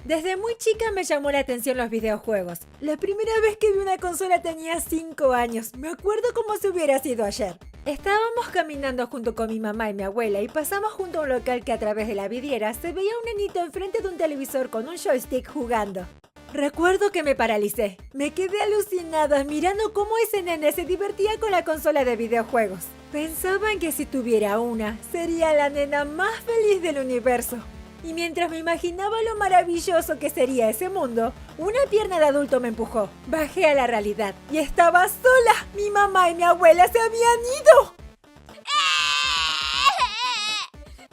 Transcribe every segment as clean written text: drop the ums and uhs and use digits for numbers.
Desde muy chica me llamó la atención los videojuegos. La primera vez que vi una consola tenía 5 años. Me acuerdo como si hubiera sido ayer. Estábamos caminando junto con mi mamá y mi abuela y pasamos junto a un local que a través de la vidriera se veía un nenito enfrente de un televisor con un joystick jugando. Recuerdo que me paralicé. Me quedé alucinada mirando cómo ese nene se divertía con la consola de videojuegos. Pensaba en que si tuviera una, sería la nena más feliz del universo. Y mientras me imaginaba lo maravilloso que sería ese mundo, una pierna de adulto me empujó. Bajé a la realidad y estaba sola. Mi mamá y mi abuela se habían ido.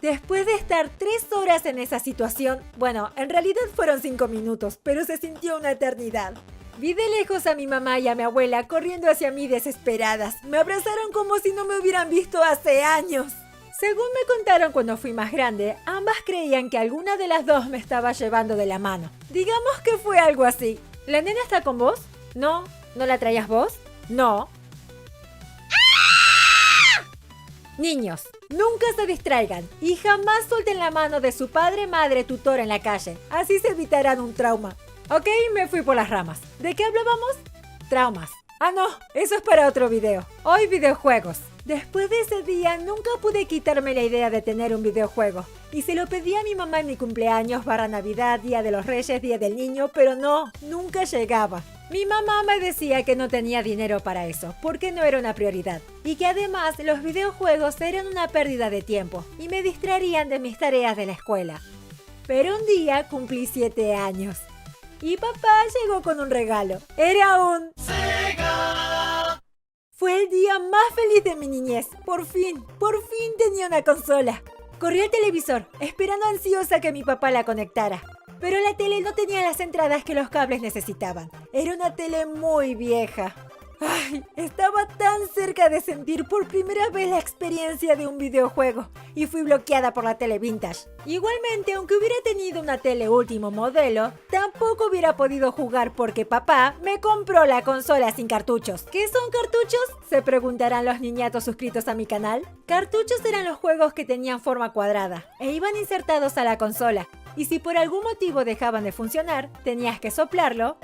Después de estar 3 horas en esa situación, bueno, en realidad fueron 5 minutos, pero se sintió una eternidad. Vi de lejos a mi mamá y a mi abuela corriendo hacia mí desesperadas. Me abrazaron como si no me hubieran visto hace años. Según me contaron cuando fui más grande, ambas creían que alguna de las dos me estaba llevando de la mano. Digamos que fue algo así. ¿La nena está con vos? No. ¿No la traías vos? No. Niños, nunca se distraigan y jamás suelten la mano de su padre, madre, tutor en la calle. Así se evitarán un trauma. Ok, me fui por las ramas. ¿De qué hablábamos? Traumas. Ah, no, eso es para otro video. Hoy videojuegos. Después de ese día nunca pude quitarme la idea de tener un videojuego. Y se lo pedí a mi mamá en mi cumpleaños, Navidad, Día de los Reyes, Día del Niño, pero no, nunca llegaba. Mi mamá me decía que no tenía dinero para eso, porque no era una prioridad. Y que además los videojuegos eran una pérdida de tiempo y me distraerían de mis tareas de la escuela. Pero un día cumplí 7 años. Y papá llegó con un regalo. Era un Sega. Fue el día más feliz de mi niñez. Por fin tenía una consola. Corrí al televisor, esperando ansiosa que mi papá la conectara. Pero la tele no tenía las entradas que los cables necesitaban. Era una tele muy vieja. Ay, estaba tan cerca de sentir por primera vez la experiencia de un videojuego y fui bloqueada por la tele vintage. Igualmente, aunque hubiera tenido una tele último modelo, tampoco hubiera podido jugar porque papá me compró la consola sin cartuchos. ¿Qué son cartuchos? Se preguntarán los niñatos suscritos a mi canal. Cartuchos eran los juegos que tenían forma cuadrada e iban insertados a la consola. Y si por algún motivo dejaban de funcionar, tenías que soplarlo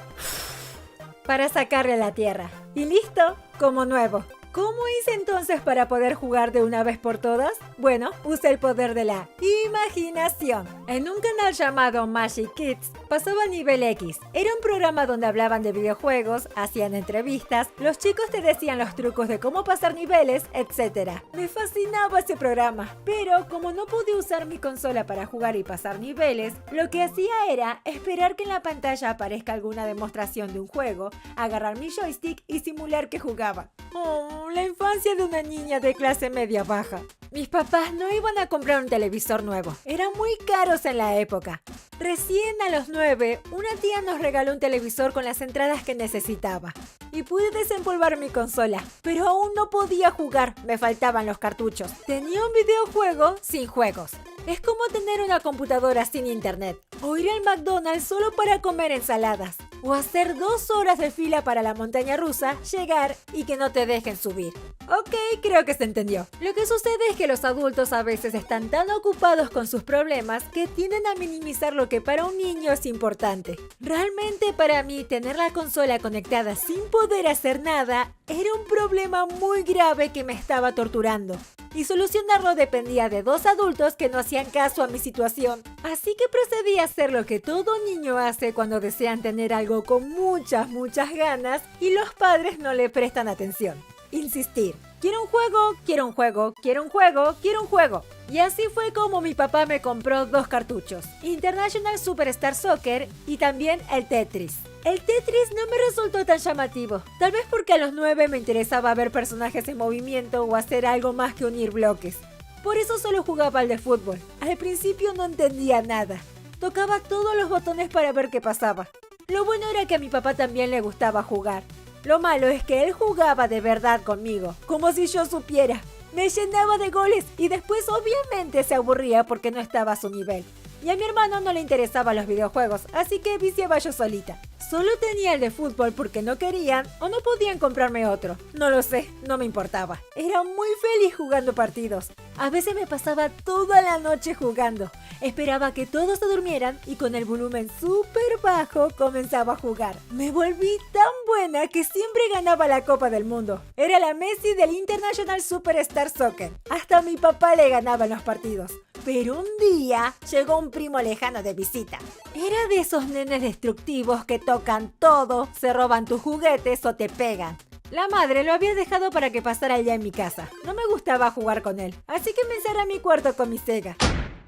para sacarle a la tierra. Y listo, como nuevo. ¿Cómo hice entonces para poder jugar de una vez por todas? Bueno, usé el poder de la imaginación. En un canal llamado Magic Kids pasaba Nivel X. Era un programa donde hablaban de videojuegos, hacían entrevistas, los chicos te decían los trucos de cómo pasar niveles, etc. Me fascinaba ese programa, pero como no podía usar mi consola para jugar y pasar niveles, lo que hacía era esperar que en la pantalla aparezca alguna demostración de un juego, agarrar mi joystick y simular que jugaba. Oh, la infancia de una niña de clase media baja. Mis papás no iban a comprar un televisor nuevo. Eran muy caros en la época. Recién a los 9, una tía nos regaló un televisor con las entradas que necesitaba. Y pude desempolvar mi consola, pero aún no podía jugar, me faltaban los cartuchos. Tenía un videojuego sin juegos. Es como tener una computadora sin internet, o ir al McDonald's solo para comer ensaladas, o hacer 2 horas de fila para la montaña rusa, llegar y que no te dejen subir. Ok, creo que se entendió. Lo que sucede es que los adultos a veces están tan ocupados con sus problemas que tienden a minimizar lo que para un niño es importante. Realmente para mí tener la consola conectada sin poder hacer nada era un problema muy grave que me estaba torturando. Y solucionarlo dependía de 2 adultos que no hacían caso a mi situación. Así que procedí a hacer lo que todo niño hace cuando desean tener algo con muchas ganas y los padres no le prestan atención. Insistir. Quiero un juego, quiero un juego, quiero un juego, quiero un juego. Y así fue como mi papá me compró 2 cartuchos. International Superstar Soccer y también el Tetris. El Tetris no me resultó tan llamativo, tal vez porque a los 9 me interesaba ver personajes en movimiento o hacer algo más que unir bloques. Por eso solo jugaba al de fútbol. Al principio no entendía nada. Tocaba todos los botones para ver qué pasaba. Lo bueno era que a mi papá también le gustaba jugar. Lo malo es que él jugaba de verdad conmigo, como si yo supiera. Me llenaba de goles y después obviamente se aburría porque no estaba a su nivel. Y a mi hermano no le interesaban los videojuegos, así que viciaba yo solita. Solo tenía el de fútbol porque no querían o no podían comprarme otro. No lo sé, no me importaba. Era muy feliz jugando partidos. A veces me pasaba toda la noche jugando. Esperaba que todos se durmieran y con el volumen súper bajo comenzaba a jugar. Me volví tan buena que siempre ganaba la Copa del Mundo. Era la Messi del International Superstar Soccer. Hasta a mi papá le ganaba en los partidos. Pero un día llegó un primo lejano de visita. Era de esos nenes destructivos que tocan todo, se roban tus juguetes o te pegan. La madre lo había dejado para que pasara el día en mi casa. No me gustaba jugar con él, así que me encerré en mi cuarto con mi Sega.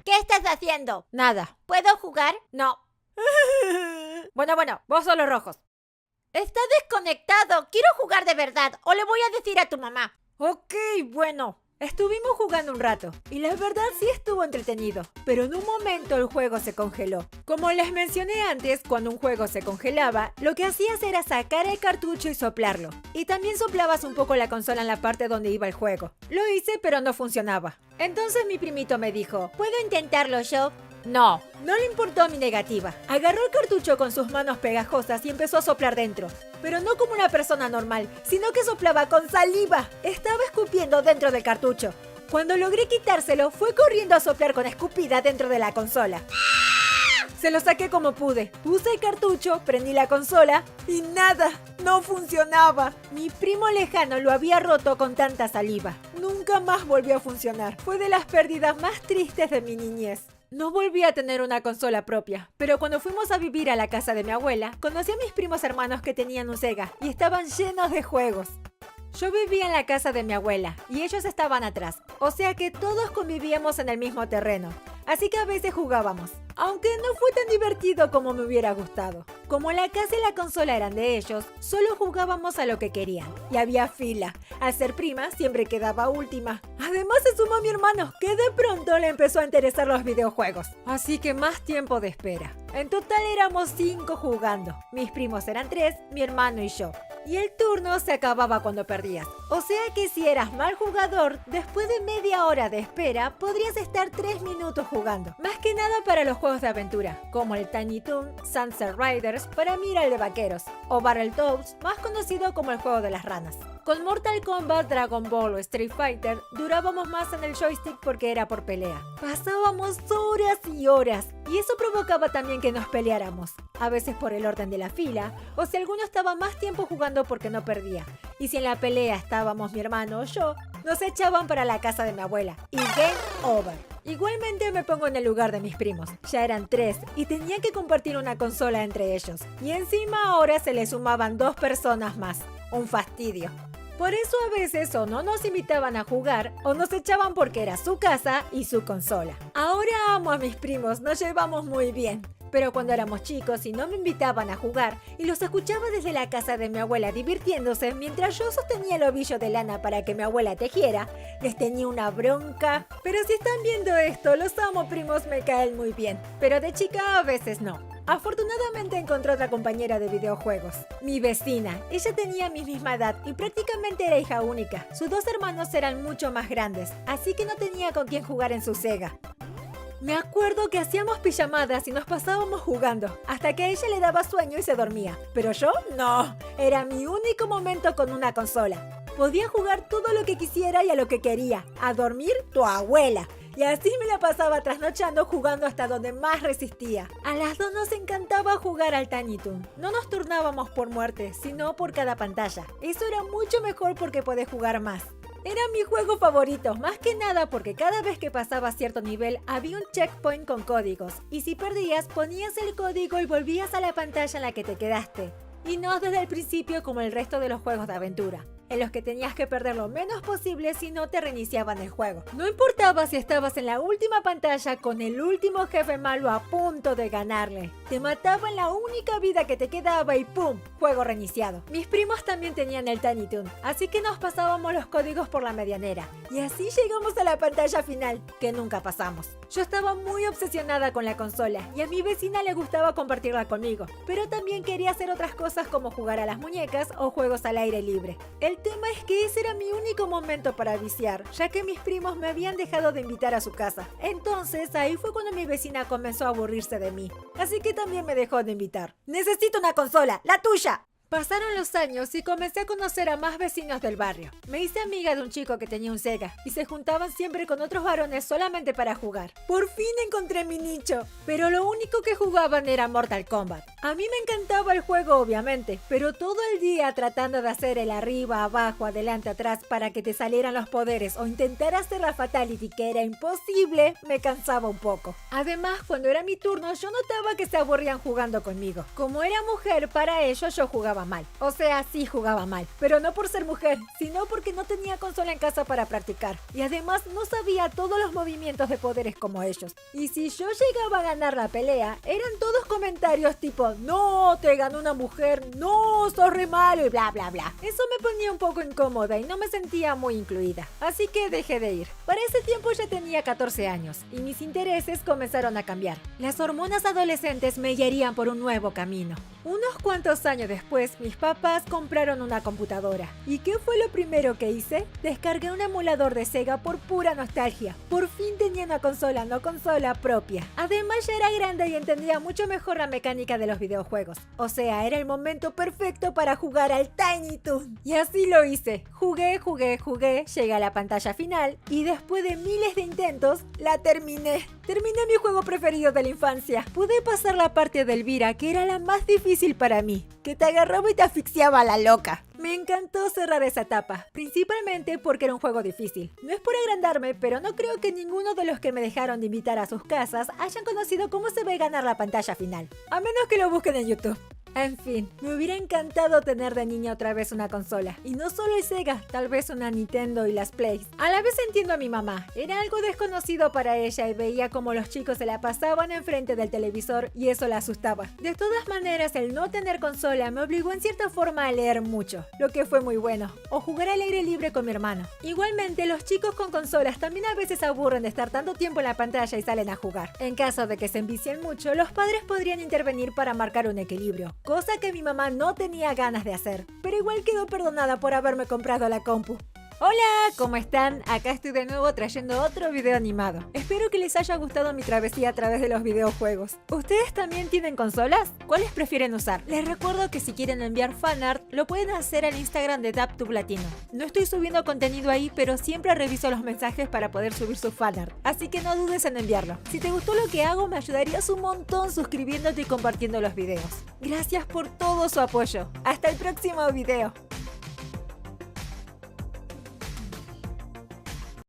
¿Qué estás haciendo? Nada. ¿Puedo jugar? No. Bueno, vos sos los rojos. Está desconectado. Quiero jugar de verdad o le voy a decir a tu mamá. Ok, bueno. Estuvimos jugando un rato y la verdad sí estuvo entretenido, pero en un momento el juego se congeló. Como les mencioné antes, cuando un juego se congelaba, lo que hacías era sacar el cartucho y soplarlo. Y también soplabas un poco la consola en la parte donde iba el juego. Lo hice, pero no funcionaba. Entonces mi primito me dijo, ¿puedo intentarlo yo? no le importó mi negativa. Agarró el cartucho con sus manos pegajosas y empezó a soplar dentro. Pero no como una persona normal, sino que soplaba con saliva. Estaba escupiendo dentro del cartucho. Cuando logré quitárselo, fue corriendo a soplar con escupida dentro de la consola. Se lo saqué como pude. Puse el cartucho, prendí la consola y nada, no funcionaba. Mi primo lejano lo había roto con tanta saliva. Nunca más volvió a funcionar. Fue de las pérdidas más tristes de mi niñez. No volví a tener una consola propia, pero cuando fuimos a vivir a la casa de mi abuela, conocí a mis primos hermanos que tenían un Sega y estaban llenos de juegos. Yo vivía en la casa de mi abuela y ellos estaban atrás, o sea que todos convivíamos en el mismo terreno, así que a veces jugábamos, aunque no fue tan divertido como me hubiera gustado. Como la casa y la consola eran de ellos, solo jugábamos a lo que querían y había fila. Al ser prima, siempre quedaba última. Además se sumó mi hermano, que de pronto le empezó a interesar los videojuegos, así que más tiempo de espera. En total éramos 5 jugando, mis primos eran 3, mi hermano y yo. Y el turno se acababa cuando perdías. O sea que si eras mal jugador, después de media hora de espera, podrías estar 3 minutos jugando. Más que nada para los juegos de aventura, como el Tiny Toon, Sunset Riders, para mí era el de vaqueros, o Battletoads, más conocido como el juego de las ranas. Con Mortal Kombat, Dragon Ball o Street Fighter, durábamos más en el joystick porque era por pelea. Pasábamos horas y horas, y eso provocaba también que nos peleáramos. A veces por el orden de la fila, o si alguno estaba más tiempo jugando porque no perdía. Y si en la pelea estábamos mi hermano o yo, nos echaban para la casa de mi abuela. Y game over. Igualmente me pongo en el lugar de mis primos. Ya eran 3 y tenían que compartir una consola entre ellos. Y encima ahora se le sumaban 2 personas más. Un fastidio. Por eso a veces o no nos invitaban a jugar o nos echaban porque era su casa y su consola. Ahora amo a mis primos, nos llevamos muy bien. Pero cuando éramos chicos y no me invitaban a jugar y los escuchaba desde la casa de mi abuela divirtiéndose mientras yo sostenía el ovillo de lana para que mi abuela tejiera, les tenía una bronca. Pero si están viendo esto, los amo primos, me caen muy bien. Pero de chica a veces no. Afortunadamente encontré otra compañera de videojuegos, mi vecina. Ella tenía mi misma edad y prácticamente era hija única. Sus 2 hermanos eran mucho más grandes, así que no tenía con quién jugar en su Sega. Me acuerdo que hacíamos pijamadas y nos pasábamos jugando, hasta que a ella le daba sueño y se dormía. Pero yo, no. Era mi único momento con una consola. Podía jugar todo lo que quisiera y a lo que quería. A dormir, tu abuela. Y así me la pasaba trasnochando jugando hasta donde más resistía. A las 2 nos encantaba jugar al Tiny Toon. No nos turnábamos por muerte, sino por cada pantalla. Eso era mucho mejor porque podés jugar más. Era mi juego favorito, más que nada porque cada vez que pasaba cierto nivel había un checkpoint con códigos. Y si perdías, ponías el código y volvías a la pantalla en la que te quedaste. Y no desde el principio como el resto de los juegos de aventura, en los que tenías que perder lo menos posible si no te reiniciaban el juego. No importaba si estabas en la última pantalla con el último jefe malo a punto de ganarle. Te mataban la única vida que te quedaba y ¡pum! Juego reiniciado. Mis primos también tenían el Tiny Toon, así que nos pasábamos los códigos por la medianera. Y así llegamos a la pantalla final, que nunca pasamos. Yo estaba muy obsesionada con la consola y a mi vecina le gustaba compartirla conmigo, pero también quería hacer otras cosas como jugar a las muñecas o juegos al aire libre. El tema es que ese era mi único momento para viciar, ya que mis primos me habían dejado de invitar a su casa. Entonces ahí fue cuando mi vecina comenzó a aburrirse de mí, así que también me dejó de invitar. ¡Necesito una consola! ¡La tuya! Pasaron los años y comencé a conocer a más vecinos del barrio. Me hice amiga de un chico que tenía un Sega y se juntaban siempre con otros varones solamente para jugar. Por fin encontré mi nicho, pero lo único que jugaban era Mortal Kombat. A mí me encantaba el juego obviamente, pero todo el día tratando de hacer el arriba, abajo, adelante, atrás para que te salieran los poderes o intentar hacer la fatality que era imposible, me cansaba un poco. Además, cuando era mi turno yo notaba que se aburrían jugando conmigo. Como era mujer, para ellos yo jugaba mal. O sea, sí jugaba mal, pero no por ser mujer, sino porque no tenía consola en casa para practicar. Y además no sabía todos los movimientos de poderes como ellos. Y si yo llegaba a ganar la pelea, eran todos comentarios tipo, no, te ganó una mujer, no, sos re malo y bla bla bla. Eso me ponía un poco incómoda y no me sentía muy incluida. Así que dejé de ir. Para ese tiempo ya tenía 14 años y mis intereses comenzaron a cambiar. Las hormonas adolescentes me guiarían por un nuevo camino. Unos cuantos años después, mis papás compraron una computadora. ¿Y qué fue lo primero que hice? Descargué un emulador de Sega por pura nostalgia. Por fin tenía una consola, no consola propia. Además ya era grande y entendía mucho mejor la mecánica de los videojuegos. O sea, era el momento perfecto para jugar al Tiny Toon. Y así lo hice. Jugué, llegué a la pantalla final y después de miles de intentos, la terminé. Terminé mi juego preferido de la infancia. Pude pasar la parte de Elvira, que era la más difícil para mí, que te agarraba y te asfixiaba a la loca. Me encantó cerrar esa etapa, principalmente porque era un juego difícil. No es por agrandarme, pero no creo que ninguno de los que me dejaron de invitar a sus casas hayan conocido cómo se ve ganar la pantalla final. A menos que lo busquen en YouTube. En fin, me hubiera encantado tener de niña otra vez una consola. Y no solo el Sega, tal vez una Nintendo y las Plays. A la vez entiendo a mi mamá. Era algo desconocido para ella y veía como los chicos se la pasaban enfrente del televisor y eso la asustaba. De todas maneras, el no tener consola me obligó en cierta forma a leer mucho, lo que fue muy bueno. O jugar al aire libre con mi hermano. Igualmente, los chicos con consolas también a veces se aburren de estar tanto tiempo en la pantalla y salen a jugar. En caso de que se envicien mucho, los padres podrían intervenir para marcar un equilibrio. Cosa que mi mamá no tenía ganas de hacer, pero igual quedó perdonada por haberme comprado la compu. Hola, ¿cómo están? Acá estoy de nuevo trayendo otro video animado. Espero que les haya gustado mi travesía a través de los videojuegos. ¿Ustedes también tienen consolas? ¿Cuáles prefieren usar? Les recuerdo que si quieren enviar fanart, lo pueden hacer al Instagram de DapTubeLatino. No estoy subiendo contenido ahí, pero siempre reviso los mensajes para poder subir su fanart, así que no dudes en enviarlo. Si te gustó lo que hago, me ayudarías un montón suscribiéndote y compartiendo los videos. Gracias por todo su apoyo. Hasta el próximo video.